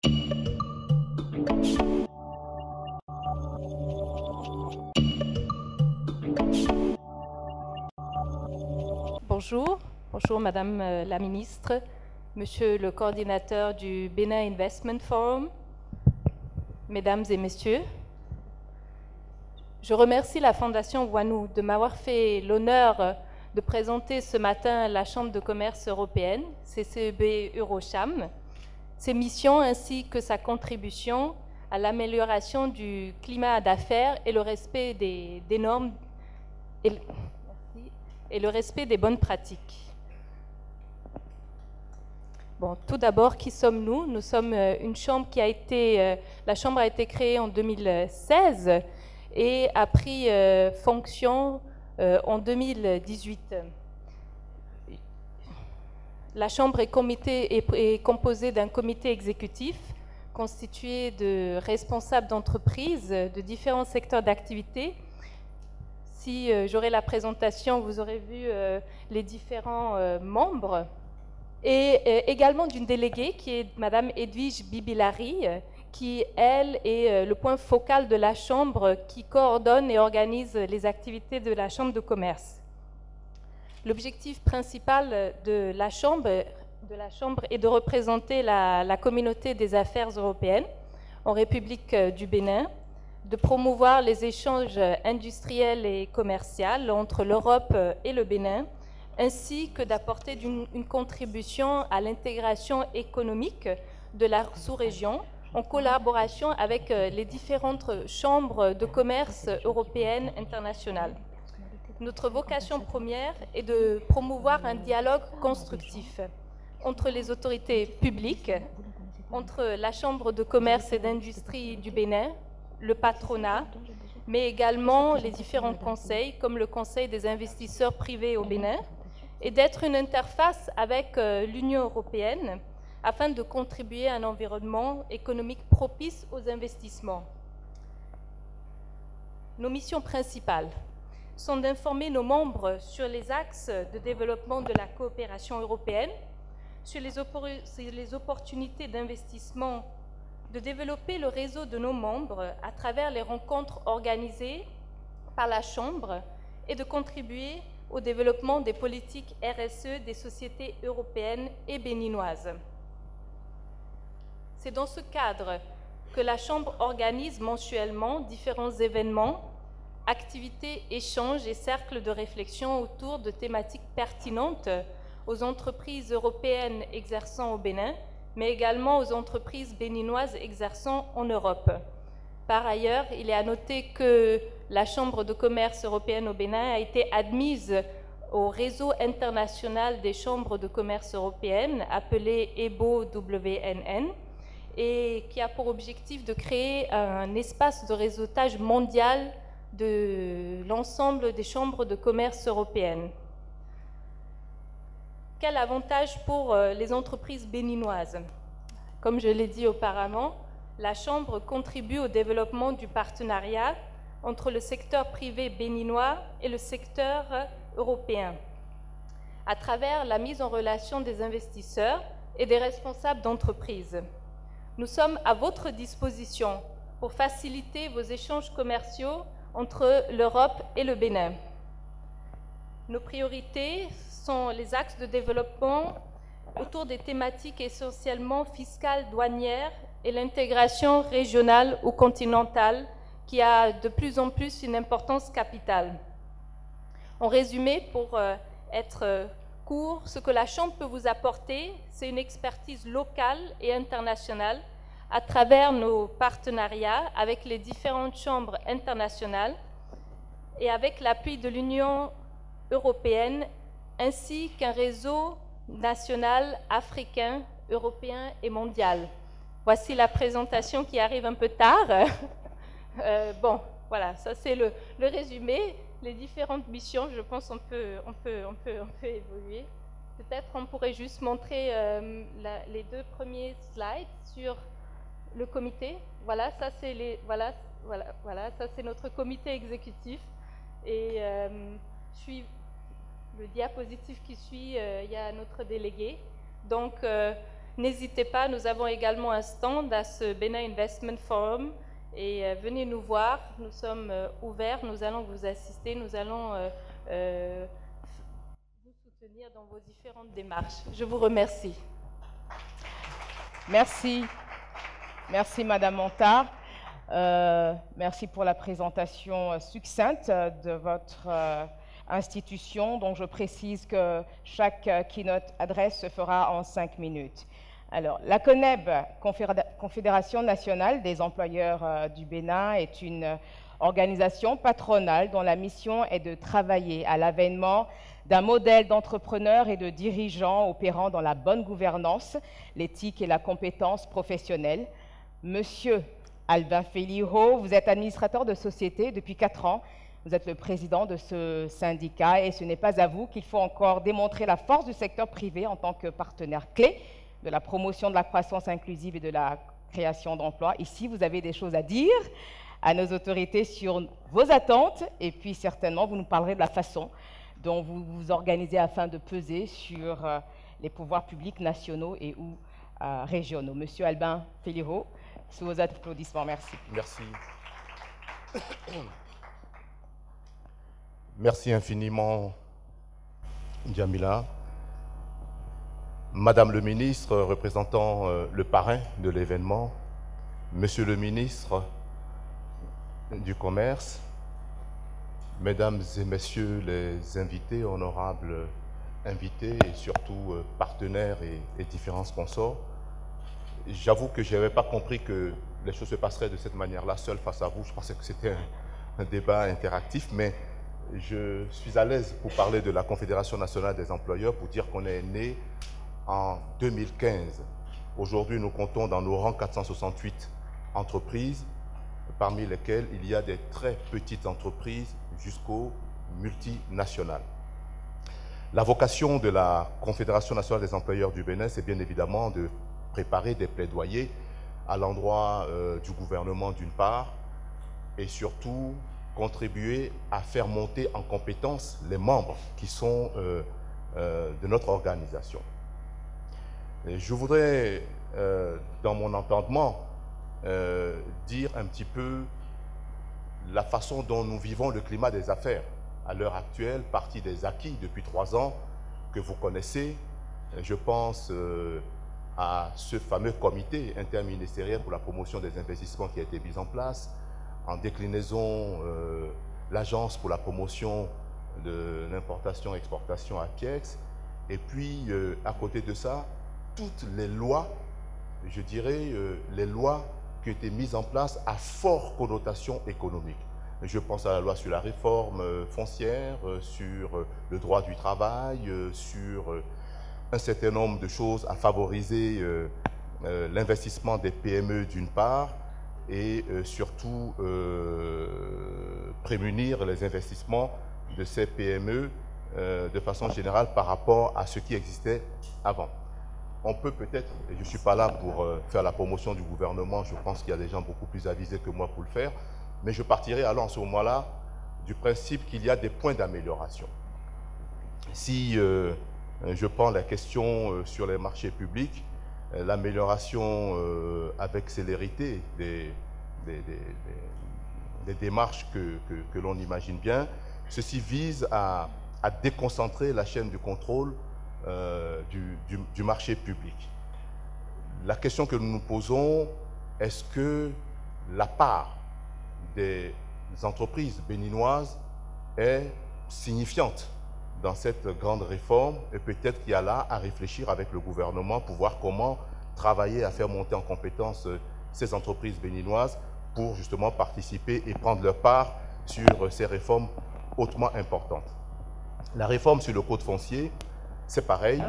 Bonjour, bonjour Madame la Ministre, Monsieur le coordinateur du Bénin Investment Forum, Mesdames et Messieurs. Je remercie la Fondation Ouanou de m'avoir fait l'honneur de présenter ce matin la Chambre de commerce européenne, CCEB Eurocham, ses missions ainsi que sa contribution à l'amélioration du climat d'affaires et le respect des normes et le respect des bonnes pratiques. Bon, tout d'abord, qui sommes-nous? Nous sommes une chambre qui a été... la chambre a été créée en 2016 et a pris fonction en 2018. La chambre est composée d'un comité exécutif constitué de responsables d'entreprises de différents secteurs d'activité. Si j'aurai la présentation, vous aurez vu les différents membres. Et également d'une déléguée qui est Madame Edwige Bibilari, qui, elle, est le point focal de la Chambre qui coordonne et organise les activités de la Chambre de commerce. L'objectif principal de la Chambre est de représenter la communauté des affaires européennes en République du Bénin, de promouvoir les échanges industriels et commerciaux entre l'Europe et le Bénin, ainsi que d'apporter une contribution à l'intégration économique de la sous-région en collaboration avec les différentes chambres de commerce européennes internationales. Notre vocation première est de promouvoir un dialogue constructif entre les autorités publiques, entre la Chambre de commerce et d'industrie du Bénin, le patronat, mais également les différents conseils, comme le Conseil des investisseurs privés au Bénin, et d'être une interface avec l'Union européenne afin de contribuer à un environnement économique propice aux investissements. Nos missions principales sont d'informer nos membres sur les axes de développement de la coopération européenne, sur les opportunités d'investissement, de développer le réseau de nos membres à travers les rencontres organisées par la Chambre et de contribuer au développement des politiques RSE des sociétés européennes et béninoises. C'est dans ce cadre que la Chambre organise mensuellement différents événements, activités, échanges et cercles de réflexion autour de thématiques pertinentes aux entreprises européennes exerçant au Bénin, mais également aux entreprises béninoises exerçant en Europe. Par ailleurs, il est à noter que la Chambre de commerce européenne au Bénin a été admise au réseau international des chambres de commerce européennes, appelé EBO-WNN, et qui a pour objectif de créer un espace de réseautage mondial de l'ensemble des chambres de commerce européennes. Quel avantage pour les entreprises béninoises? Comme je l'ai dit auparavant, la Chambre contribue au développement du partenariat entre le secteur privé béninois et le secteur européen, à travers la mise en relation des investisseurs et des responsables d'entreprises. Nous sommes à votre disposition pour faciliter vos échanges commerciaux entre l'Europe et le Bénin. Nos priorités sont les axes de développement autour des thématiques essentiellement fiscales, douanières et l'intégration régionale ou continentale qui a de plus en plus une importance capitale. En résumé, pour être court, ce que la Chambre peut vous apporter, c'est une expertise locale et internationale à travers nos partenariats avec les différentes chambres internationales et avec l'appui de l'Union européenne ainsi qu'un réseau national, africain, européen et mondial. Voici la présentation qui arrive un peu tard. Bon, voilà, ça c'est le résumé. Les différentes missions, je pense qu'on peut évoluer. Peut-être on pourrait juste montrer les deux premiers slides sur le comité. Voilà, ça c'est ça c'est notre comité exécutif. Et le diapositive qui suit, il y a notre délégué. Donc, N'hésitez pas, nous avons également un stand à ce Bénin Investment Forum et venez nous voir, nous sommes ouverts, nous allons vous assister, nous allons vous soutenir dans vos différentes démarches. Je vous remercie. Merci. Merci Madame Montard. Merci pour la présentation succincte de votre institution, dont je précise que chaque keynote adresse se fera en 5 minutes. Alors, la CONEB, Confédération nationale des employeurs du Bénin, est une organisation patronale dont la mission est de travailler à l'avènement d'un modèle d'entrepreneurs et de dirigeants opérant dans la bonne gouvernance, l'éthique et la compétence professionnelle. Monsieur Albin Feliho, vous êtes administrateur de société depuis 4 ans. Vous êtes le président de ce syndicat et ce n'est pas à vous qu'il faut encore démontrer la force du secteur privé en tant que partenaire clé de la promotion de la croissance inclusive et de la création d'emplois. Ici, vous avez des choses à dire à nos autorités sur vos attentes et puis certainement, vous nous parlerez de la façon dont vous vous organisez afin de peser sur les pouvoirs publics nationaux et ou régionaux. Monsieur Albin Feliho, sous vos applaudissements, merci. Merci. Merci infiniment, Djamila. Madame le ministre, représentant le parrain de l'événement, Monsieur le ministre du Commerce, Mesdames et Messieurs les invités, honorables invités et surtout partenaires et différents sponsors, j'avoue que je n'avais pas compris que les choses se passeraient de cette manière-là, seul face à vous. Je pensais que c'était un débat interactif, mais je suis à l'aise pour parler de la Confédération nationale des employeurs, pour dire qu'on est né en 2015. Aujourd'hui, nous comptons dans nos rangs 468 entreprises, parmi lesquelles il y a des très petites entreprises jusqu'aux multinationales. La vocation de la Confédération nationale des employeurs du Bénin, c'est bien évidemment de préparer des plaidoyers à l'endroit du gouvernement d'une part, et surtout contribuer à faire monter en compétence les membres qui sont de notre organisation. Et je voudrais, dans mon entendement, dire un petit peu la façon dont nous vivons le climat des affaires à l'heure actuelle, partie des acquis depuis 3 ans que vous connaissez. Je pense à ce fameux comité interministériel pour la promotion des investissements qui a été mis en place, en déclinaison l'Agence pour la promotion de l'importation-exportation APIEX, et puis à côté de ça, toutes les lois, je dirais, les lois qui ont été mises en place à forte connotation économique. Je pense à la loi sur la réforme foncière, sur le droit du travail, sur un certain nombre de choses à favoriser l'investissement des PME d'une part, et surtout prémunir les investissements de ces PME de façon générale par rapport à ce qui existait avant. On peut peut-être, et je ne suis pas là pour faire la promotion du gouvernement, je pense qu'il y a des gens beaucoup plus avisés que moi pour le faire, mais je partirai alors en ce moment-là du principe qu'il y a des points d'amélioration. Si je prends la question sur les marchés publics, l'amélioration avec célérité des démarches que l'on imagine bien, ceci vise à déconcentrer la chaîne du contrôle du marché public. La question que nous nous posons, est-ce que la part des entreprises béninoises est signifiante dans cette grande réforme, et peut-être qu'il y a là à réfléchir avec le gouvernement pour voir comment travailler à faire monter en compétence ces entreprises béninoises pour justement participer et prendre leur part sur ces réformes hautement importantes. La réforme sur le code foncier, c'est pareil.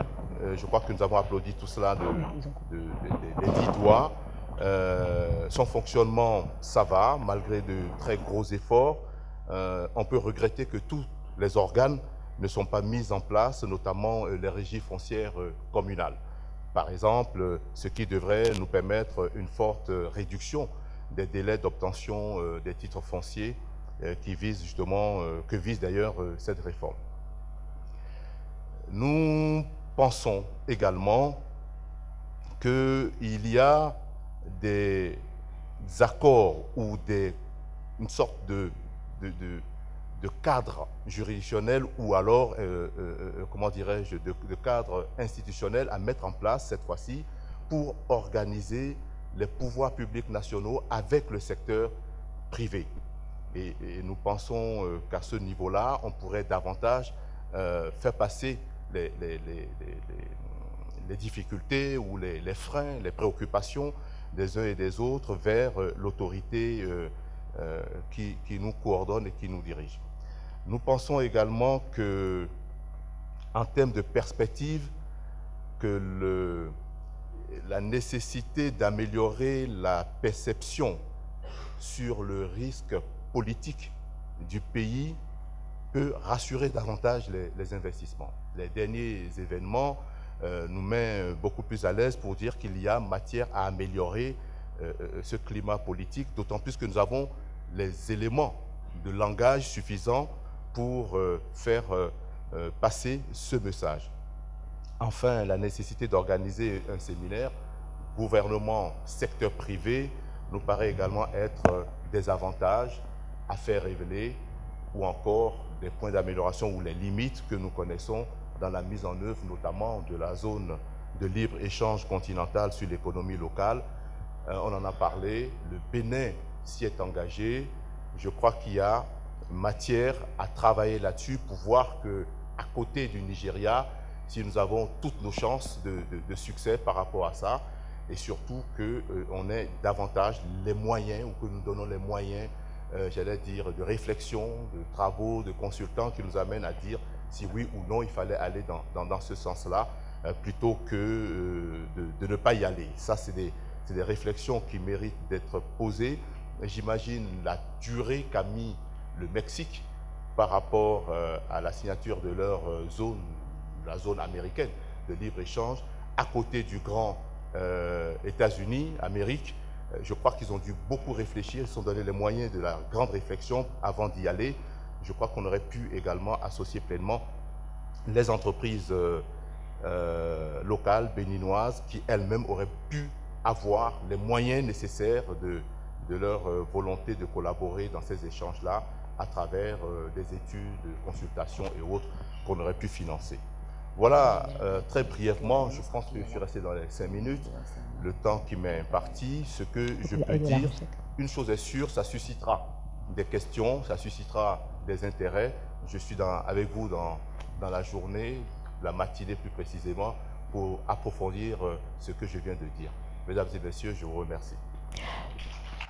Je crois que nous avons applaudi tout cela des 10 doigts. Son fonctionnement, ça va, malgré de très gros efforts. On peut regretter que tous les organes ne sont pas mis en place, notamment les régies foncières communales. Par exemple, ce qui devrait nous permettre une forte réduction des délais d'obtention des titres fonciers qui visent justement, que vise d'ailleurs cette réforme. Nous pensons également qu'il y a des accords ou une sorte de cadre juridictionnel ou alors, comment dirais-je, de cadre institutionnel à mettre en place cette fois-ci pour organiser les pouvoirs publics nationaux avec le secteur privé. Et nous pensons qu'à ce niveau-là, on pourrait davantage faire passer les difficultés ou les freins, les préoccupations des uns et des autres vers l'autorité qui nous coordonne et qui nous dirige. Nous pensons également que, en termes de perspective, que la nécessité d'améliorer la perception sur le risque politique du pays peut rassurer davantage les investissements. Les derniers événements nous mettent beaucoup plus à l'aise pour dire qu'il y a matière à améliorer ce climat politique, d'autant plus que nous avons les éléments de langage suffisants pour faire passer ce message. Enfin, la nécessité d'organiser un séminaire gouvernement, secteur privé nous paraît également être des avantages à faire révéler ou encore des points d'amélioration ou les limites que nous connaissons dans la mise en œuvre notamment de la zone de libre-échange continentale sur l'économie locale. On en a parlé, le Bénin s'y est engagé. Je crois qu'il y a matière à travailler là-dessus pour voir qu'à côté du Nigeria, si nous avons toutes nos chances de succès par rapport à ça, et surtout qu'on ait davantage les moyens, ou que nous donnons les moyens, j'allais dire, de réflexion, de travaux, de consultants qui nous amènent à dire si oui ou non il fallait aller dans ce sens-là, plutôt que de ne pas y aller. Ça, c'est des réflexions qui méritent d'être posées. J'imagine la durée qu'a mis le Mexique par rapport à la signature de leur zone, la zone américaine de libre-échange, à côté du grand États-Unis, Amérique. Je crois qu'ils ont dû beaucoup réfléchir, ils se sont donné les moyens de la grande réflexion avant d'y aller. Je crois qu'on aurait pu également associer pleinement les entreprises locales, béninoises, qui elles-mêmes auraient pu avoir les moyens nécessaires de leur volonté de collaborer dans ces échanges-là à travers des études, consultations et autres qu'on aurait pu financer. Voilà, très brièvement, je pense que je suis resté dans les 5 minutes, le temps qui m'est imparti. Ce que je peux dire, une chose est sûre, ça suscitera des questions, ça suscitera des intérêts. Je suis avec vous dans la journée, la matinée plus précisément, pour approfondir ce que je viens de dire. Mesdames et messieurs, je vous remercie.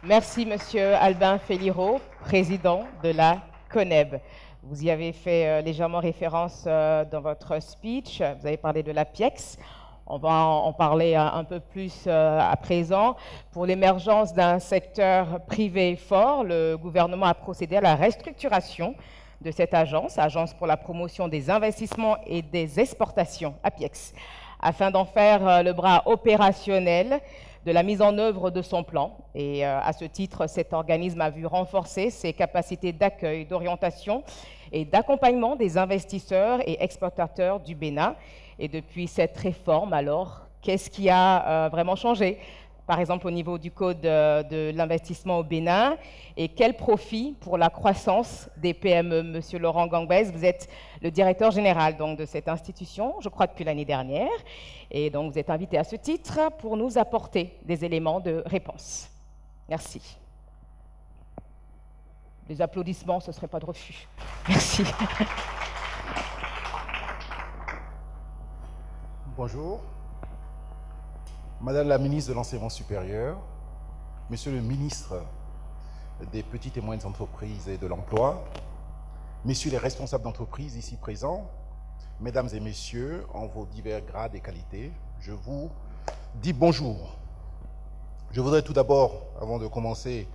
Merci, Monsieur Albin Félirault, président de la CONEB. Vous y avez fait légèrement référence dans votre speech. Vous avez parlé de l'APIEX. On va en parler un peu plus à présent. Pour l'émergence d'un secteur privé fort, le gouvernement a procédé à la restructuration de cette agence, Agence pour la promotion des investissements et des exportations, APIEX, afin d'en faire le bras opérationnel de la mise en œuvre de son plan. Et à ce titre, cet organisme a vu renforcer ses capacités d'accueil, d'orientation et d'accompagnement des investisseurs et exportateurs du Bénin. Et depuis cette réforme, alors, qu'est-ce qui a vraiment changé? Par exemple, au niveau du code de l'investissement au Bénin, et quel profit pour la croissance des PME? Monsieur Laurent Gangbez, vous êtes le directeur général donc, de cette institution, je crois depuis l'année dernière, et donc vous êtes invité à ce titre pour nous apporter des éléments de réponse. Merci. Les applaudissements, ce ne serait pas de refus. Merci. Bonjour. Madame la ministre de l'Enseignement supérieur, Monsieur le ministre des Petites et Moyennes Entreprises et de l'Emploi, Messieurs les responsables d'entreprise ici présents, Mesdames et Messieurs, en vos divers grades et qualités, je vous dis bonjour. Je voudrais tout d'abord, avant de commencer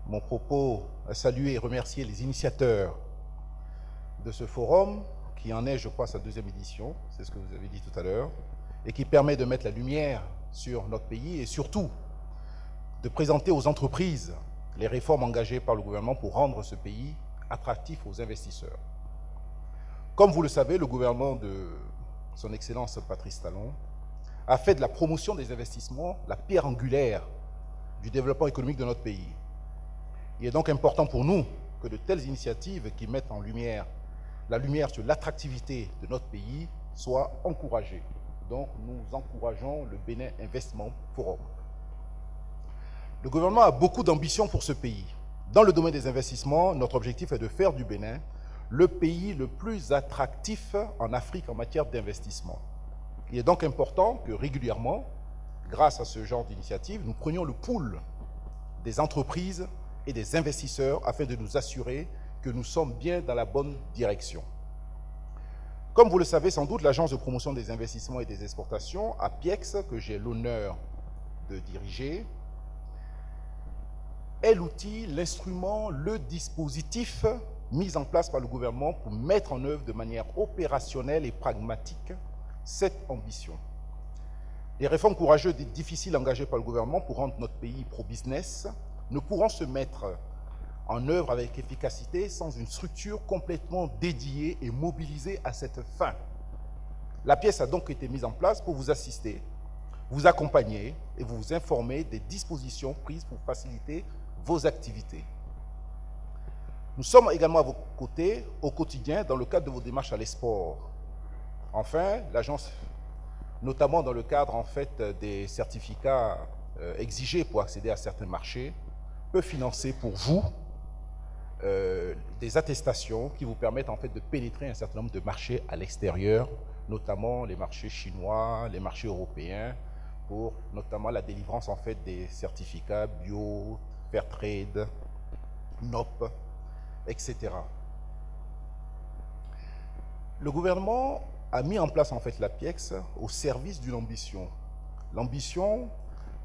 mon propos, saluer et remercier les initiateurs de ce forum, qui en est, je crois, sa 2e édition, c'est ce que vous avez dit tout à l'heure, et qui permet de mettre la lumière sur notre pays et surtout de présenter aux entreprises les réformes engagées par le gouvernement pour rendre ce pays attractif aux investisseurs. Comme vous le savez, le gouvernement de son Excellence Patrice Talon a fait de la promotion des investissements la pierre angulaire du développement économique de notre pays. Il est donc important pour nous que de telles initiatives qui mettent en lumière la lumière sur l'attractivité de notre pays soient encouragées. Donc nous encourageons le Bénin Investment Forum. Le gouvernement a beaucoup d'ambition pour ce pays. Dans le domaine des investissements, notre objectif est de faire du Bénin le pays le plus attractif en Afrique en matière d'investissement. Il est donc important que régulièrement, grâce à ce genre d'initiative, nous prenions le pouls des entreprises et des investisseurs afin de nous assurer que nous sommes bien dans la bonne direction. Comme vous le savez sans doute, l'Agence de promotion des investissements et des exportations, APIEX, que j'ai l'honneur de diriger, est l'outil, l'instrument, le dispositif mis en place par le gouvernement pour mettre en œuvre de manière opérationnelle et pragmatique cette ambition. Les réformes courageuses et difficiles engagées par le gouvernement pour rendre notre pays pro-business ne pourront se mettre en œuvre avec efficacité sans une structure complètement dédiée et mobilisée à cette fin. La pièce a donc été mise en place pour vous assister, vous accompagner et vous informer des dispositions prises pour faciliter vos activités. Nous sommes également à vos côtés au quotidien dans le cadre de vos démarches à l'export. Enfin, l'agence, notamment dans le cadre en fait, des certificats exigés pour accéder à certains marchés, peut financer pour vous des attestations qui vous permettent en fait de pénétrer un certain nombre de marchés à l'extérieur, notamment les marchés chinois, les marchés européens, pour notamment la délivrance en fait des certificats bio, Fairtrade, NOP, etc. Le gouvernement a mis en place en fait l'APIEX au service d'une ambition. L'ambition,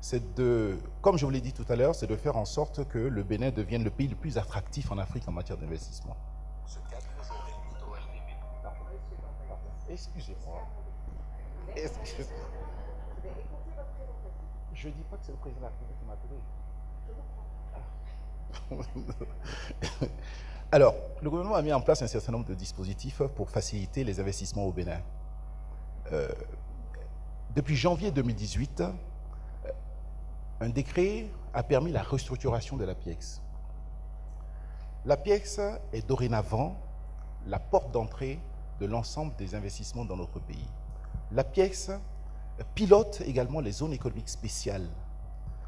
c'est de, comme je vous l'ai dit tout à l'heure, c'est de faire en sorte que le Bénin devienne le pays le plus attractif en Afrique en matière d'investissement. Excusez-moi. Je ne dis pas que c'est le président de la République qui m'a appelé. Alors, le gouvernement a mis en place un certain nombre de dispositifs pour faciliter les investissements au Bénin. Depuis janvier 2018, un décret a permis la restructuration de l'APIEX. L'APIEX est dorénavant la porte d'entrée de l'ensemble des investissements dans notre pays. L'APIEX pilote également les zones économiques spéciales.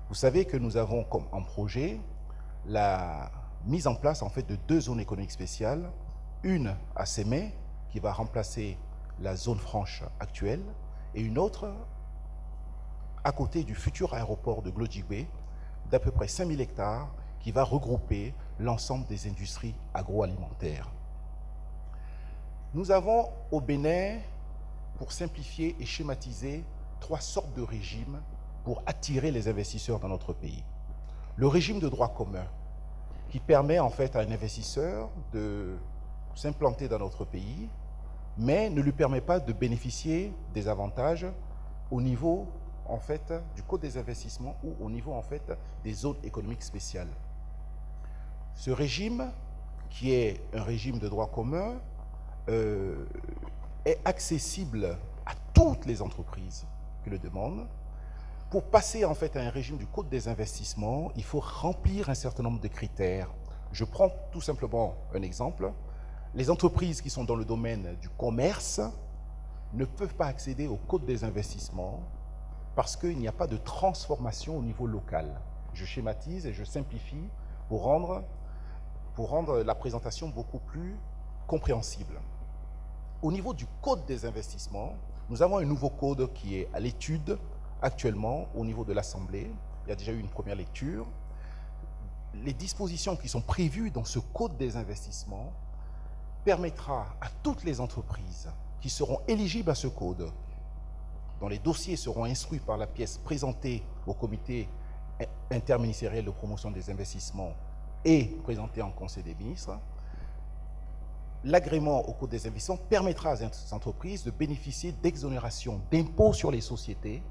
Vous savez que nous avons comme en projet la mise en place en fait de 2 zones économiques spéciales, une à Sémé qui va remplacer la zone franche actuelle et une autre à côté du futur aéroport de Glodjibé d'à peu près 5000 hectares qui va regrouper l'ensemble des industries agroalimentaires. Nous avons au Bénin, pour simplifier et schématiser, 3 sortes de régimes pour attirer les investisseurs dans notre pays. Le régime de droit commun, qui permet en fait à un investisseur de s'implanter dans notre pays, mais ne lui permet pas de bénéficier des avantages au niveau en fait du Code des investissements ou au niveau en fait des zones économiques spéciales. Ce régime, qui est un régime de droit commun, est accessible à toutes les entreprises qui le demandent. Pour passer en fait à un régime du Code des investissements, il faut remplir un certain nombre de critères. Je prends tout simplement un exemple. Les entreprises qui sont dans le domaine du commerce ne peuvent pas accéder au Code des investissements parce qu'il n'y a pas de transformation au niveau local. Je schématise et je simplifie pour rendre la présentation beaucoup plus compréhensible. Au niveau du Code des investissements, nous avons un nouveau code qui est à l'étude actuellement au niveau de l'Assemblée. Il y a déjà eu une première lecture. Les dispositions qui sont prévues dans ce Code des investissements permettra à toutes les entreprises qui seront éligibles à ce code, dont les dossiers seront instruits par la pièce présentée au comité interministériel de promotion des investissements et présenté en Conseil des ministres, l'agrément au Code des investissements permettra aux entreprises de bénéficier d'exonérations d'impôts sur les sociétés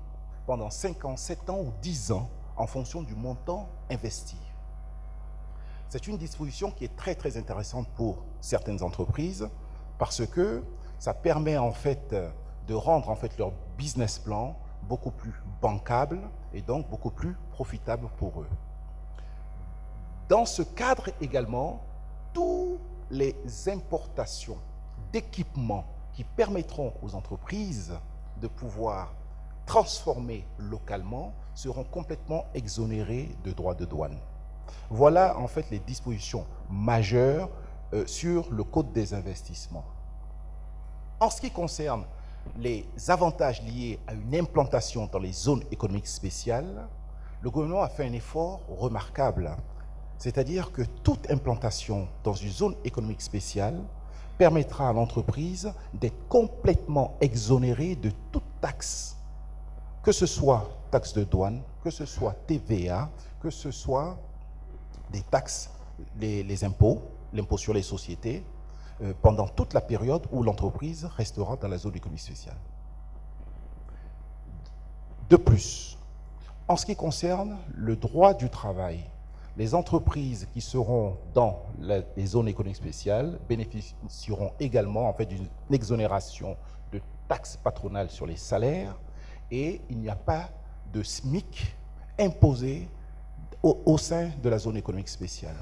pendant 5 ans, 7 ans ou 10 ans en fonction du montant investi. C'est une disposition qui est très très intéressante pour certaines entreprises parce que ça permet en fait de rendre en fait leur business plan beaucoup plus bancable et donc beaucoup plus profitable pour eux. Dans ce cadre également, toutes les importations d'équipements qui permettront aux entreprises de pouvoir transformer localement seront complètement exonérées de droits de douane. Voilà en fait les dispositions majeures sur le Code des investissements. En ce qui concerne les avantages liés à une implantation dans les zones économiques spéciales, le gouvernement a fait un effort remarquable. C'est-à-dire que toute implantation dans une zone économique spéciale permettra à l'entreprise d'être complètement exonérée de toute taxe, que ce soit taxe de douane, que ce soit TVA, que ce soit des taxes, les impôts, l'impôt sur les sociétés, pendant toute la période où l'entreprise restera dans la zone économique spéciale. De plus, en ce qui concerne le droit du travail, les entreprises qui seront dans les zones économiques spéciales bénéficieront également en fait d'une exonération de taxes patronales sur les salaires et il n'y a pas de SMIC imposé au sein de la zone économique spéciale.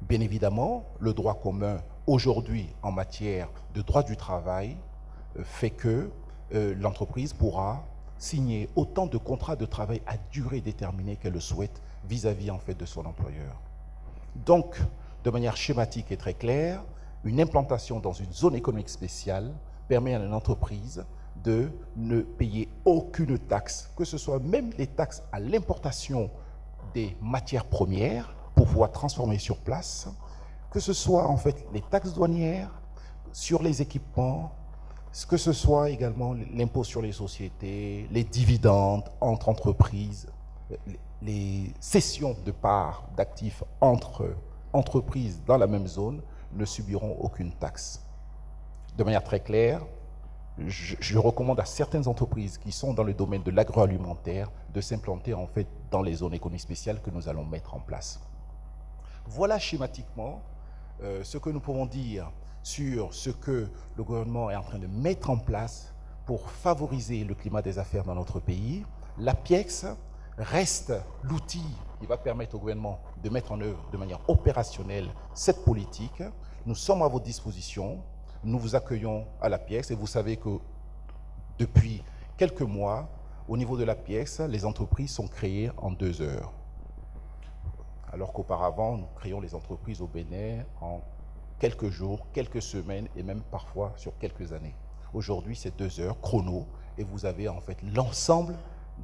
Bien évidemment, le droit commun aujourd'hui en matière de droit du travail fait que l'entreprise pourra signer autant de contrats de travail à durée déterminée qu'elle le souhaite vis-à-vis en fait de son employeur. Donc, de manière schématique et très claire, une implantation dans une zone économique spéciale permet à une entreprise de ne payer aucune taxe, que ce soit même les taxes à l'importation des matières premières pour pouvoir transformer sur place, que ce soit en fait les taxes douanières sur les équipements, que ce soit également l'impôt sur les sociétés, les dividendes entre entreprises, les cessions de parts d'actifs entre entreprises dans la même zone ne subiront aucune taxe. De manière très claire, je recommande à certaines entreprises qui sont dans le domaine de l'agroalimentaire de s'implanter en fait dans les zones économiques spéciales que nous allons mettre en place. Voilà schématiquement ce que nous pouvons dire sur ce que le gouvernement est en train de mettre en place pour favoriser le climat des affaires dans notre pays. L'APIEX reste l'outil qui va permettre au gouvernement de mettre en œuvre de manière opérationnelle cette politique. Nous sommes à votre disposition, nous vous accueillons à l'APIEX et vous savez que depuis quelques mois, au niveau de l'APIEX, les entreprises sont créées en 2 heures. Alors qu'auparavant, nous créions les entreprises au Bénin en quelques jours, quelques semaines et même parfois sur quelques années. Aujourd'hui, c'est 2 heures chrono et vous avez en fait l'ensemble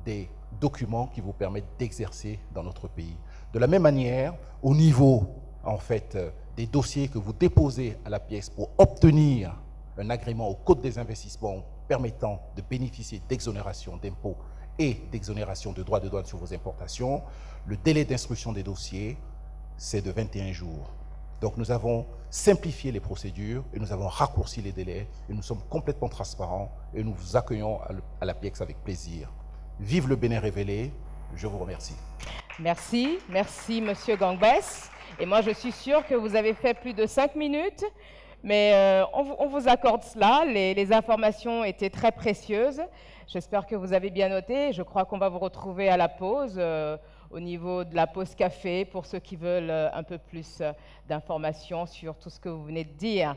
des documents qui vous permettent d'exercer dans notre pays. De la même manière, au niveau en fait des dossiers que vous déposez à l'APIEX pour obtenir un agrément au Code des investissements permettant de bénéficier d'exonération d'impôts et d'exonération de droits de douane sur vos importations, le délai d'instruction des dossiers, c'est de 21 jours. Donc nous avons simplifié les procédures et nous avons raccourci les délais et nous sommes complètement transparents et nous vous accueillons à l'APIEX avec plaisir. Vive le Bénin révélé, je vous remercie. Merci, merci Monsieur Gangbès. Et moi je suis sûre que vous avez fait plus de 5 minutes, mais on vous accorde cela, les informations étaient très précieuses. J'espère que vous avez bien noté, je crois qu'on va vous retrouver à la pause, au niveau de la pause café, pour ceux qui veulent un peu plus d'informations sur tout ce que vous venez de dire.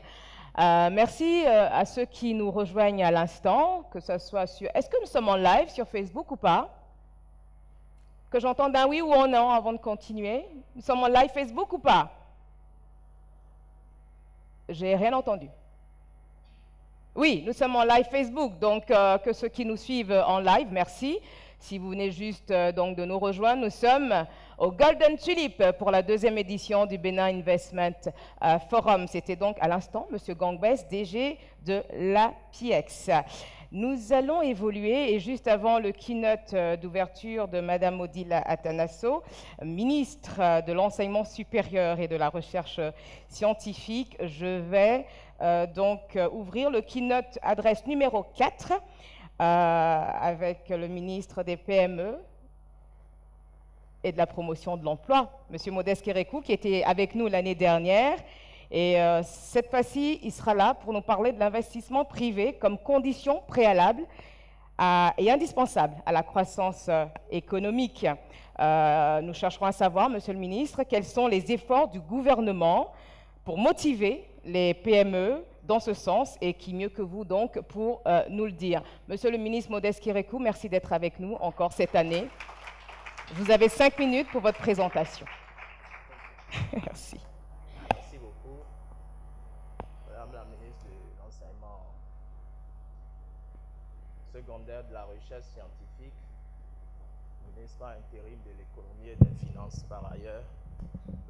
Merci à ceux qui nous rejoignent à l'instant, que ce soit sur... Est-ce que nous sommes en live sur Facebook ou pas? Que j'entende un oui ou un non avant de continuer. Nous sommes en live Facebook ou pas? J'ai rien entendu. Oui, nous sommes en live Facebook, donc que ceux qui nous suivent en live, merci. Si vous venez juste donc de nous rejoindre, nous sommes au Golden Tulip pour la 2e édition du Bénin Investment Forum. C'était donc à l'instant M. Gangbès, DG de l'APIEX. Nous allons évoluer et juste avant le keynote d'ouverture de Mme Odile Atanasso, ministre de l'Enseignement supérieur et de la Recherche scientifique, je vais donc ouvrir le keynote adresse numéro 4 avec le ministre des PME et de la promotion de l'emploi, M. Modeste Kérékou, qui était avec nous l'année dernière. Et cette fois-ci, il sera là pour nous parler de l'investissement privé comme condition préalable est indispensable à la croissance économique. Nous chercherons à savoir, Monsieur le ministre, quels sont les efforts du gouvernement pour motiver les PME dans ce sens, et qui mieux que vous donc pour nous le dire. Monsieur le ministre Modeste Kérékou, merci d'être avec nous encore cette année. Vous avez 5 minutes pour votre présentation. Merci. Merci beaucoup, Madame la ministre de l'Enseignement secondaire, de la recherche scientifique, ministre intérim de l'économie et des finances par ailleurs,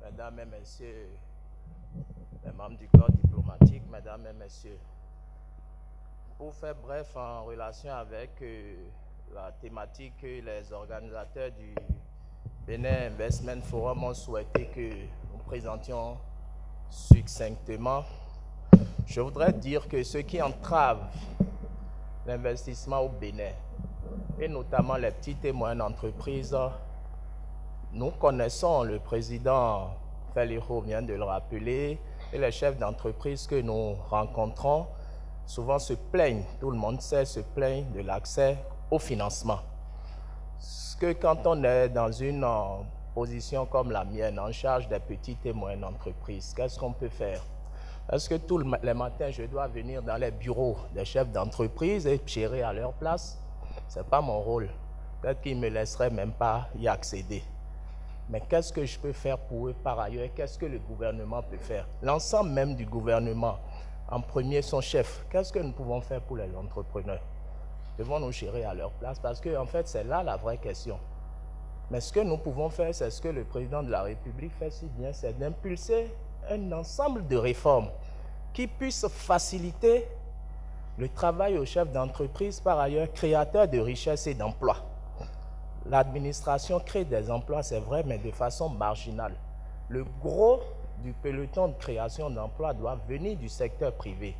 Mesdames et Messieurs les membres du corps diplomatique, Mesdames et Messieurs. Pour faire bref, en relation avec la thématique que les organisateurs du Benin Investment Forum ont souhaité que nous présentions succinctement, je voudrais dire que ce qui entrave l'investissement au Bénin, et notamment les petites et moyennes entreprises, nous connaissons, le président Féliro vient de le rappeler, et les chefs d'entreprise que nous rencontrons souvent se plaignent, tout le monde sait, se plaignent de l'accès au financement. Parce que quand on est dans une position comme la mienne, en charge des petites et moyennes entreprises, qu'est-ce qu'on peut faire? Est-ce que tous les matins, je dois venir dans les bureaux des chefs d'entreprise et gérer à leur place? Ce n'est pas mon rôle. Peut-être qu'ils ne me laisseraient même pas y accéder. Mais qu'est-ce que je peux faire pour eux par ailleurs? Qu'est-ce que le gouvernement peut faire? L'ensemble même du gouvernement, en premier son chef, qu'est-ce que nous pouvons faire pour les entrepreneurs? Devons-nous gérer à leur place? Parce que, en fait, c'est là la vraie question. Mais ce que nous pouvons faire, c'est ce que le président de la République fait si bien, c'est d'impulser un ensemble de réformes qui puissent faciliter le travail aux chefs d'entreprise, par ailleurs créateurs de richesses et d'emplois. L'administration crée des emplois, c'est vrai, mais de façon marginale. Le gros du peloton de création d'emplois doit venir du secteur privé.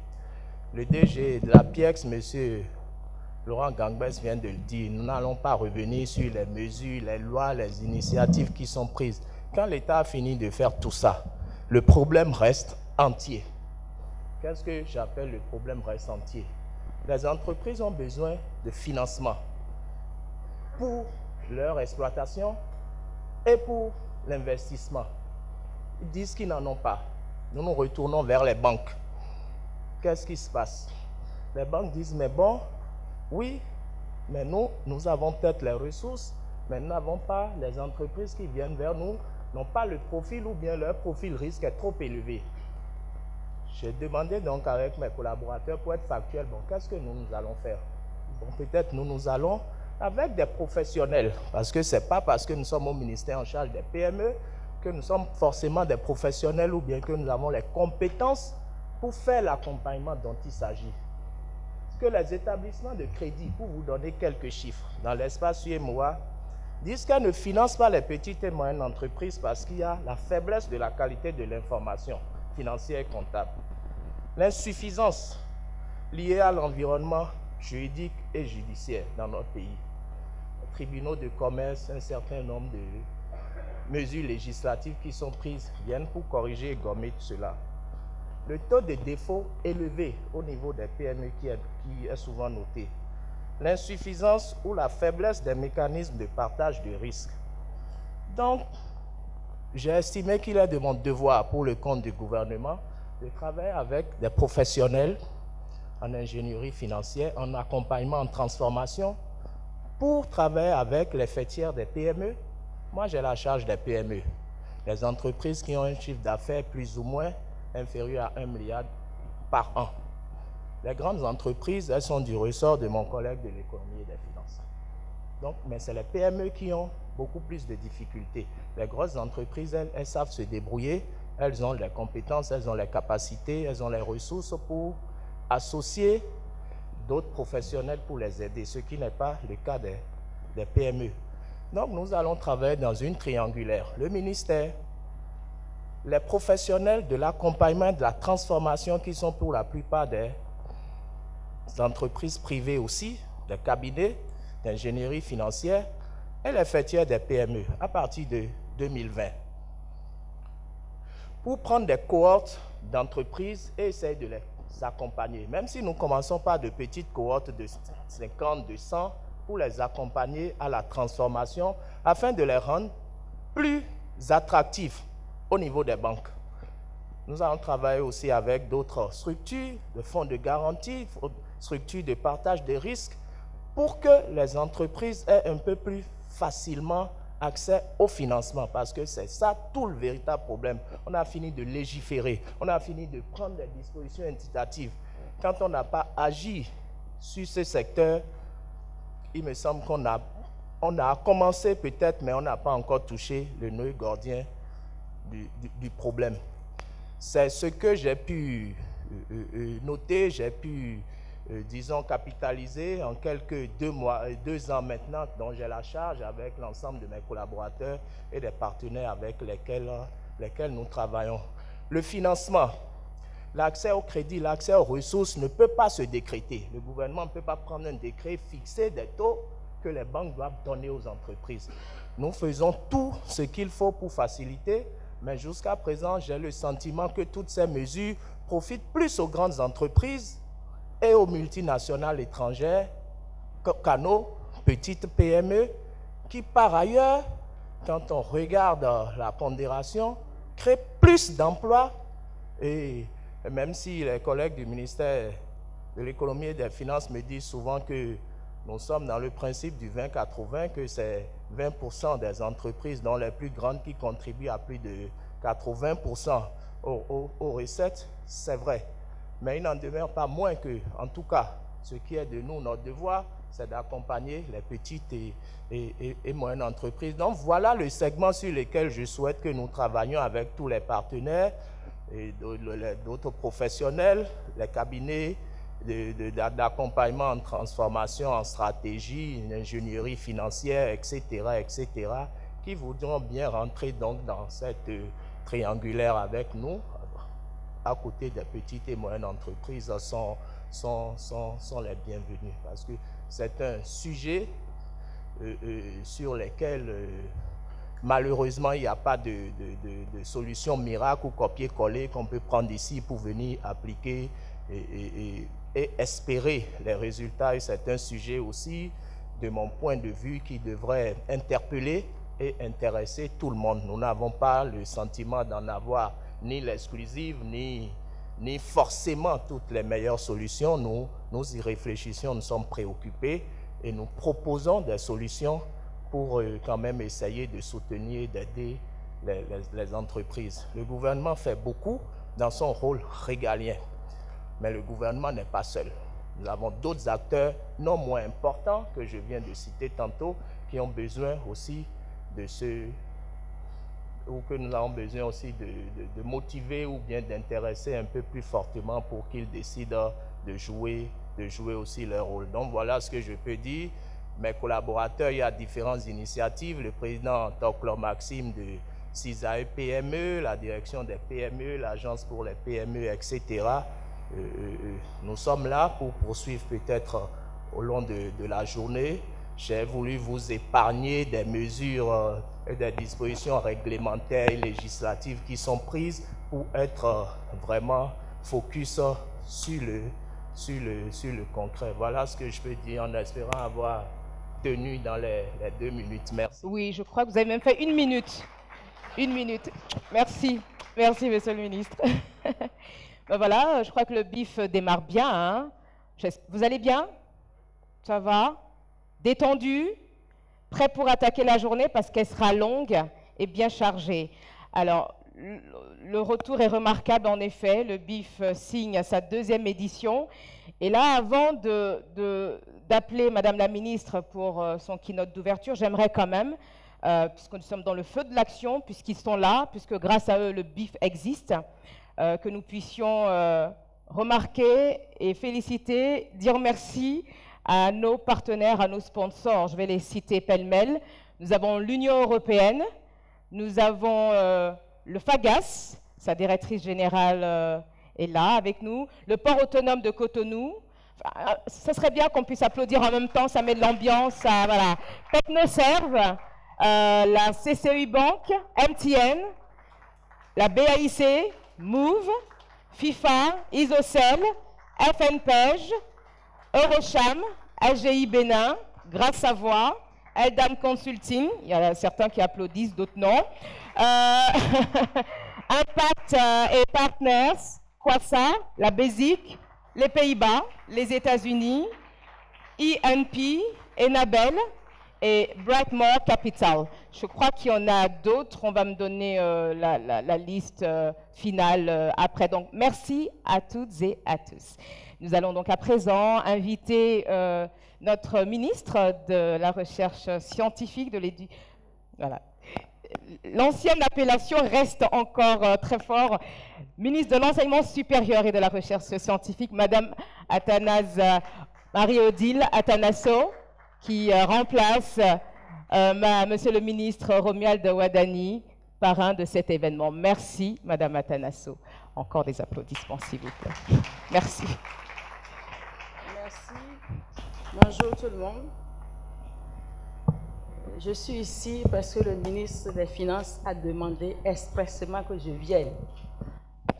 Le DG de la PIEX, M. Laurent Gangbès, vient de le dire. Nous n'allons pas revenir sur les mesures, les lois, les initiatives qui sont prises. Quand l'État a fini de faire tout ça, le problème reste entier. Qu'est-ce que j'appelle le problème reste entier? Les entreprises ont besoin de financement pour leur exploitation et pour l'investissement. Ils disent qu'ils n'en ont pas. Nous nous retournons vers les banques. Qu'est-ce qui se passe? Les banques disent, mais bon, oui, mais nous avons peut-être les ressources, mais nous n'avons pas les entreprises qui viennent vers nous, n'ont pas le profil ou bien leur profil risque est trop élevé. J'ai demandé donc avec mes collaborateurs pour être factuel, bon, qu'est-ce que nous allons faire? Bon, peut-être nous allons avec des professionnels, parce que ce n'est pas parce que nous sommes au ministère en charge des PME que nous sommes forcément des professionnels ou bien que nous avons les compétences pour faire l'accompagnement dont il s'agit. Que les établissements de crédit, pour vous donner quelques chiffres, dans l'espace UEMOA, disent qu'elles ne financent pas les petites et moyennes entreprises parce qu'il y a la faiblesse de la qualité de l'information financière et comptable. L'insuffisance liée à l'environnement juridique et judiciaire dans notre pays. Les tribunaux de commerce, un certain nombre de mesures législatives qui sont prises viennent pour corriger et gommer tout cela. Le taux de défaut élevé au niveau des PME qui est souvent noté. L'insuffisance ou la faiblesse des mécanismes de partage de risques. Donc, j'ai estimé qu'il est de mon devoir pour le compte du gouvernement de travailler avec des professionnels en ingénierie financière, en accompagnement, en transformation, pour travailler avec les fêtières des PME. Moi, j'ai la charge des PME, les entreprises qui ont un chiffre d'affaires plus ou moins inférieur à 1 milliard par an. Les grandes entreprises, elles sont du ressort de mon collègue de l'économie et des finances. Donc, mais c'est les PME qui ont beaucoup plus de difficultés. Les grosses entreprises, elles savent se débrouiller, elles ont les compétences, elles ont les capacités, elles ont les ressources pour associer d'autres professionnels pour les aider, ce qui n'est pas le cas des PME. Donc, nous allons travailler dans une triangulaire. Le ministère, les professionnels de l'accompagnement, de la transformation qui sont pour la plupart des entreprises privées aussi, des cabinets d'ingénierie financière et les fêtières des PME à partir de 2020. Pour prendre des cohortes d'entreprises et essayer de les accompagner. Même si nous ne commençons pas de petites cohortes de 50, de 100, pour les accompagner à la transformation, afin de les rendre plus attractifs au niveau des banques. Nous allons travailler aussi avec d'autres structures, de fonds de garantie, structures de partage des risques, pour que les entreprises aient un peu plus facilement accès au financement, parce que c'est ça tout le véritable problème. On a fini de légiférer, on a fini de prendre des dispositions incitatives. Quand on n'a pas agi sur ce secteur, il me semble qu'on a commencé peut-être, mais on n'a pas encore touché le nœud gordien du problème. C'est ce que j'ai pu noter, j'ai pu, disons, capitaliser en quelques 2 ans maintenant, dont j'ai la charge avec l'ensemble de mes collaborateurs et des partenaires avec lesquels nous travaillons. Le financement, l'accès au crédit, l'accès aux ressources ne peut pas se décréter. Le gouvernement ne peut pas prendre un décret, fixer des taux que les banques doivent donner aux entreprises. Nous faisons tout ce qu'il faut pour faciliter, mais jusqu'à présent, j'ai le sentiment que toutes ces mesures profitent plus aux grandes entreprises et aux multinationales étrangères qu'à nos petites PME qui, par ailleurs, quand on regarde la pondération, créent plus d'emplois. Et même si les collègues du ministère de l'économie et des finances me disent souvent que nous sommes dans le principe du 20-80, que c'est 20% des entreprises, dont les plus grandes, qui contribuent à plus de 80% aux recettes, c'est vrai. Mais il n'en demeure pas moins que, en tout cas, ce qui est de nous, notre devoir, c'est d'accompagner les petites et moyennes entreprises. Donc voilà le segment sur lequel je souhaite que nous travaillions avec tous les partenaires et d'autres professionnels, les cabinets d'accompagnement en transformation, en stratégie, en ingénierie financière, etc., etc., qui voudront bien rentrer donc dans cette triangulaire avec nous, à côté des petites et moyennes entreprises, sont les bienvenus. Parce que c'est un sujet sur lequel, malheureusement, il n'y a pas de solution miracle ou copier-coller qu'on peut prendre ici pour venir appliquer et espérer les résultats. Et c'est un sujet aussi, de mon point de vue, qui devrait interpeller et intéresser tout le monde. Nous n'avons pas le sentiment d'en avoir ni l'exclusive, ni forcément toutes les meilleures solutions. Nous y réfléchissons, nous sommes préoccupés et nous proposons des solutions pour quand même essayer de soutenir, d'aider les entreprises. Le gouvernement fait beaucoup dans son rôle régalien, mais le gouvernement n'est pas seul. Nous avons d'autres acteurs non moins importants que je viens de citer tantôt, qui ont besoin aussi ou que nous avons besoin aussi de motiver ou bien d'intéresser un peu plus fortement pour qu'ils décident de jouer aussi leur rôle. Donc voilà ce que je peux dire. Mes collaborateurs, il y a différentes initiatives. Le président Toclo Maxime de CISAE PME, la direction des PME, l'agence pour les PME, etc. Nous sommes là pour poursuivre peut-être au long de la journée. J'ai voulu vous épargner des mesures et des dispositions réglementaires et législatives qui sont prises pour être vraiment focus sur le concret. Voilà ce que je peux dire en espérant avoir tenu dans les 2 minutes. Merci. Oui, je crois que vous avez même fait 1 minute. 1 minute. Merci. Merci, monsieur le ministre. Ben voilà, je crois que le BIF démarre bien. Hein. Vous allez bien? Ça va? Détendu? Prêt pour attaquer la journée parce qu'elle sera longue et bien chargée. Alors, le retour est remarquable en effet. Le BIF signe sa 2e édition. Et là, avant d'appeler Madame la Ministre pour son keynote d'ouverture, j'aimerais quand même, puisque nous sommes dans le feu de l'action, puisqu'ils sont là, puisque grâce à eux, le BIF existe, que nous puissions remarquer et féliciter, dire merci à nos partenaires, à nos sponsors. Je vais les citer pêle-mêle. Nous avons l'Union européenne, nous avons le FAGAS, sa directrice générale est là avec nous, le port autonome de Cotonou. Enfin, ça serait bien qu'on puisse applaudir en même temps, ça met de l'ambiance. Voilà. Technoserve, la CCI Bank, MTN, la BAIC, Move, FIFA, Isocel, FNPEJ, Eurocham, AGI Bénin, Grâce Savoie, Eldam Consulting, il y a certains qui applaudissent, d'autres non. Impact et Partners, Quassa, la BESIC, les Pays-Bas, les États-Unis, ENP, Enabel et Brightmore Capital. Je crois qu'il y en a d'autres. On va me donner la liste finale après. Donc, merci à toutes et à tous. Nous allons donc à présent inviter notre ministre de la Recherche scientifique, de l'éducation. Voilà. L'ancienne appellation reste encore très fort. Ministre de l'Enseignement supérieur et de la Recherche scientifique, Madame Athanase Marie-Odile Athanasso, qui remplace Monsieur le ministre Romuald Wadani, parrain de cet événement. Merci, Madame Athanasso. Encore des applaudissements, s'il vous plaît. Merci. Merci. Bonjour tout le monde. Je suis ici parce que le ministre des Finances a demandé expressément que je vienne.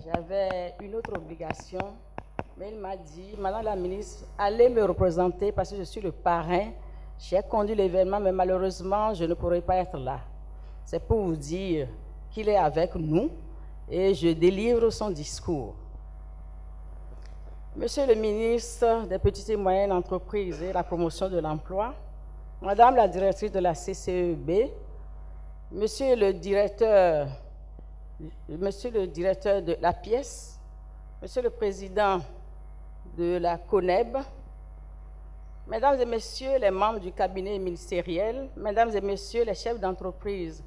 J'avais une autre obligation, mais il m'a dit, Madame la ministre, allez me représenter parce que je suis le parrain. J'ai conduit l'événement, mais malheureusement, je ne pourrai pas être là. C'est pour vous dire qu'il est avec nous et je délivre son discours. Monsieur le ministre des Petites et Moyennes Entreprises et la Promotion de l'Emploi, Madame la directrice de la CCEB, Monsieur le directeur de la pièce, Monsieur le président de la CONEB, Mesdames et Messieurs les membres du cabinet ministériel, Mesdames et Messieurs les chefs d'entreprise,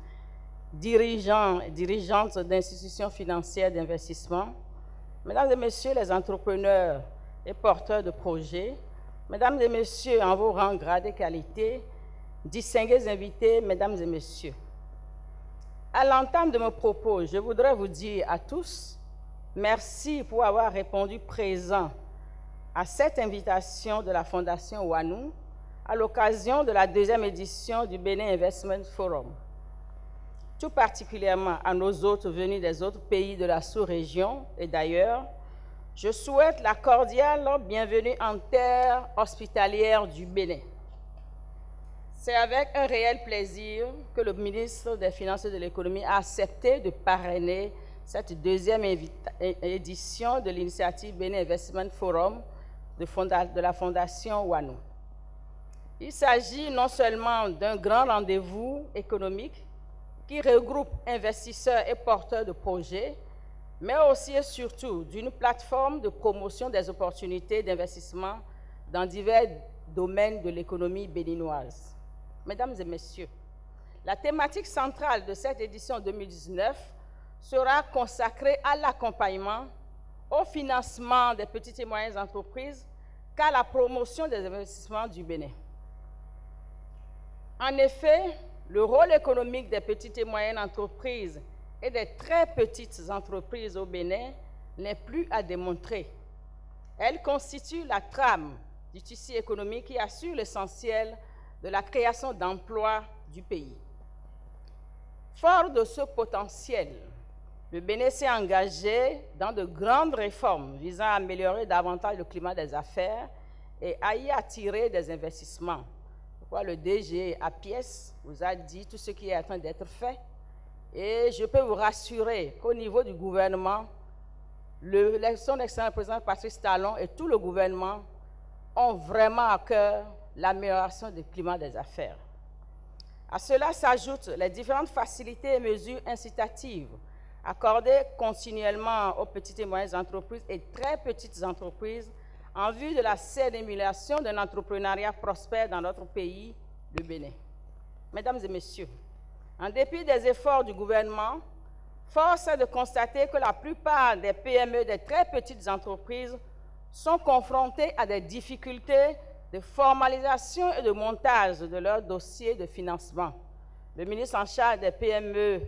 dirigeants et dirigeantes d'institutions financières d'investissement, Mesdames et Messieurs les entrepreneurs et porteurs de projets, Mesdames et Messieurs en vos rangs, grades et qualités, distingués invités, Mesdames et Messieurs. À l'entame de mes propos, je voudrais vous dire à tous, merci pour avoir répondu présent à cette invitation de la Fondation Wanou à l'occasion de la 2e édition du Benin Investment Forum. Tout particulièrement à nos hôtes venus des autres pays de la sous-région et d'ailleurs, je souhaite la cordiale bienvenue en terre hospitalière du Bénin. C'est avec un réel plaisir que le ministre des Finances et de l'Économie a accepté de parrainer cette 2e édition de l'initiative Benin Investment Forum de la Fondation Wanou. Il s'agit non seulement d'un grand rendez-vous économique qui regroupe investisseurs et porteurs de projets, mais aussi et surtout d'une plateforme de promotion des opportunités d'investissement dans divers domaines de l'économie béninoise. Mesdames et Messieurs, la thématique centrale de cette édition 2019 sera consacrée à l'accompagnement, au financement des petites et moyennes entreprises, qu'à la promotion des investissements du Bénin. En effet, le rôle économique des petites et moyennes entreprises et des très petites entreprises au Bénin n'est plus à démontrer. Elles constituent la trame du tissu économique qui assure l'essentiel de la création d'emplois du pays. Fort de ce potentiel, le Bénin s'est engagé dans de grandes réformes visant à améliorer davantage le climat des affaires et à y attirer des investissements. Pourquoi le DG à pièce vous a dit tout ce qui est en train d'être fait. Et je peux vous rassurer qu'au niveau du gouvernement, son excellent président Patrice Talon et tout le gouvernement ont vraiment à cœur l'amélioration du climat des affaires. À cela s'ajoutent les différentes facilités et mesures incitatives accordées continuellement aux petites et moyennes entreprises et très petites entreprises en vue de la saine émulation d'un entrepreneuriat prospère dans notre pays, le Bénin. Mesdames et Messieurs, en dépit des efforts du gouvernement, force est de constater que la plupart des PME, des très petites entreprises, sont confrontées à des difficultés de formalisation et de montage de leurs dossiers de financement. Le ministre en charge des PME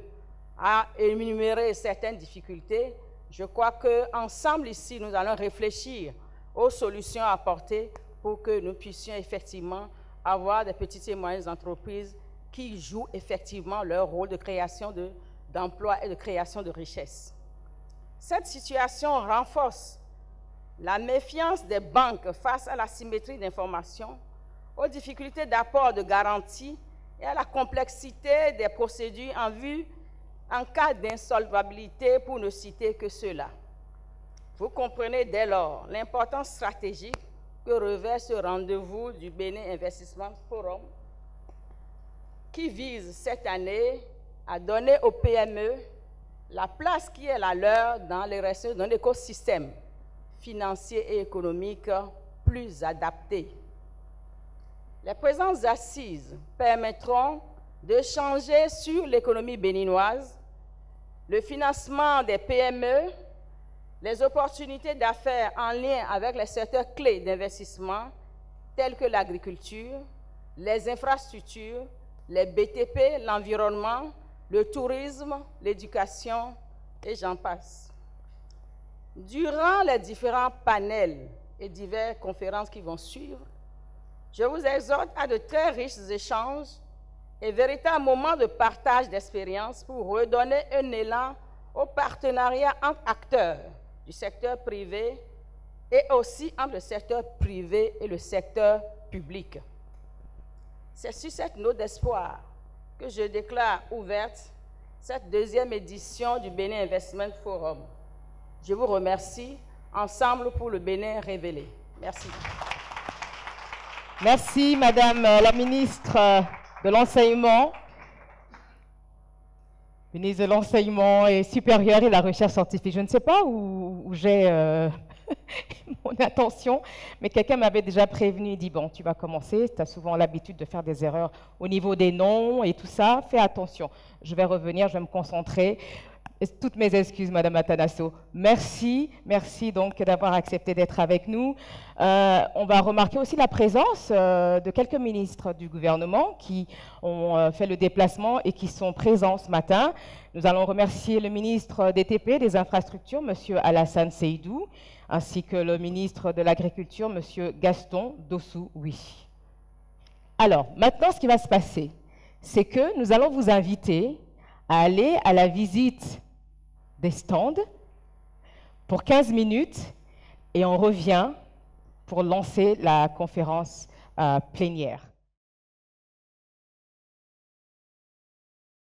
a énuméré certaines difficultés. Je crois qu'ensemble ici, nous allons réfléchir aux solutions à apporter pour que nous puissions effectivement avoir des petites et moyennes entreprises qui jouent effectivement leur rôle de création d'emplois et de création de richesses. Cette situation renforce la méfiance des banques face à la symétrie d'information, aux difficultés d'apport de garantie et à la complexité des procédures en cas d'insolvabilité, pour ne citer que cela. Vous comprenez dès lors l'importance stratégique que revêt ce rendez-vous du Bénin Investissement Forum, qui vise cette année à donner aux PME la place qui est la leur dans l'écosystème financier et économique plus adapté. Les présentes assises permettront d'échanger sur l'économie béninoise, le financement des PME, les opportunités d'affaires en lien avec les secteurs clés d'investissement tels que l'agriculture, les infrastructures, les BTP, l'environnement, le tourisme, l'éducation, et j'en passe. Durant les différents panels et diverses conférences qui vont suivre, je vous exhorte à de très riches échanges et véritables moments de partage d'expériences pour redonner un élan au partenariat entre acteurs du secteur privé et aussi entre le secteur privé et le secteur public. C'est sur cette note d'espoir que je déclare ouverte cette deuxième édition du Bénin Investment Forum. Je vous remercie. Ensemble pour le Bénin révélé. Merci. Merci, Madame la ministre de l'Enseignement. Ministre de l'Enseignement supérieur et de la Recherche scientifique. Je ne sais pas où j'ai mon attention, mais quelqu'un m'avait déjà prévenu, il dit, bon, tu vas commencer, tu as souvent l'habitude de faire des erreurs au niveau des noms et tout ça, fais attention. Je vais revenir, je vais me concentrer. Toutes mes excuses, Madame Atanasso. Merci donc d'avoir accepté d'être avec nous. On va remarquer aussi la présence de quelques ministres du gouvernement qui ont fait le déplacement et qui sont présents ce matin. Nous allons remercier le ministre des TP, des Infrastructures, Monsieur Alassane Seydou, ainsi que le ministre de l'Agriculture, Monsieur Gaston Dossou-Ouï. Alors, maintenant, ce qui va se passer, c'est que nous allons vous inviter à aller à la visite des stands pour 15 minutes et on revient pour lancer la conférence plénière.